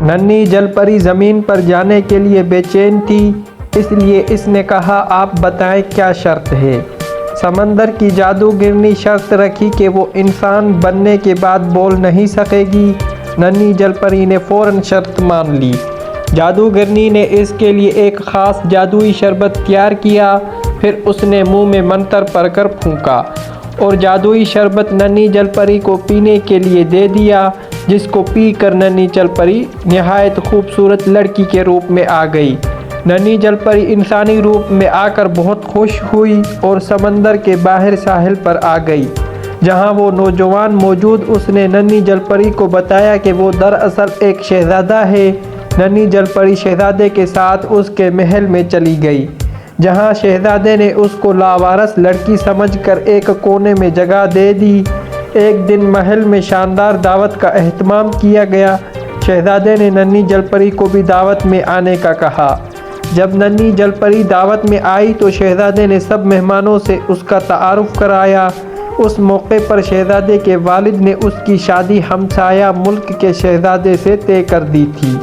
ننھی جل پری زمین پر جانے کے لیے بے چین تھی، اس لیے اس نے کہا آپ بتائیں کیا شرط ہے؟ سمندر کی جادوگرنی شرط رکھی کہ وہ انسان بننے کے بعد بول نہیں سکے گی۔ ننھی جل پری نے فوراً شرط مان لی۔ جادوگرنی نے اس کے لیے ایک خاص جادوئی شربت تیار کیا، پھر اس نے منہ میں منتر پڑھ کر پھونکا اور جادوئی شربت ننھی جل پری کو پینے کے لیے دے دیا، جس کو پی کر ننھی جل پری نہایت خوبصورت لڑکی کے روپ میں آ گئی۔ ننھی جل پری انسانی روپ میں آ کر بہت خوش ہوئی اور سمندر کے باہر ساحل پر آ گئی، جہاں وہ نوجوان موجود۔ اس نے ننھی جل پری کو بتایا کہ وہ دراصل ایک شہزادہ ہے۔ ننھی جل پری شہزادے کے ساتھ اس کے محل میں چلی گئی، جہاں شہزادے نے اس کو لاوارث لڑکی سمجھ کر ایک کونے میں جگہ دے دی۔ ایک دن محل میں شاندار دعوت کا اہتمام کیا گیا۔ شہزادے نے ننھی جل پری کو بھی دعوت میں آنے کا کہا۔ جب ننھی جل پری دعوت میں آئی تو شہزادے نے سب مہمانوں سے اس کا تعارف کرایا۔ اس موقع پر شہزادے کے والد نے اس کی شادی ہمسایہ ملک کے شہزادے سے طے کر دی تھی۔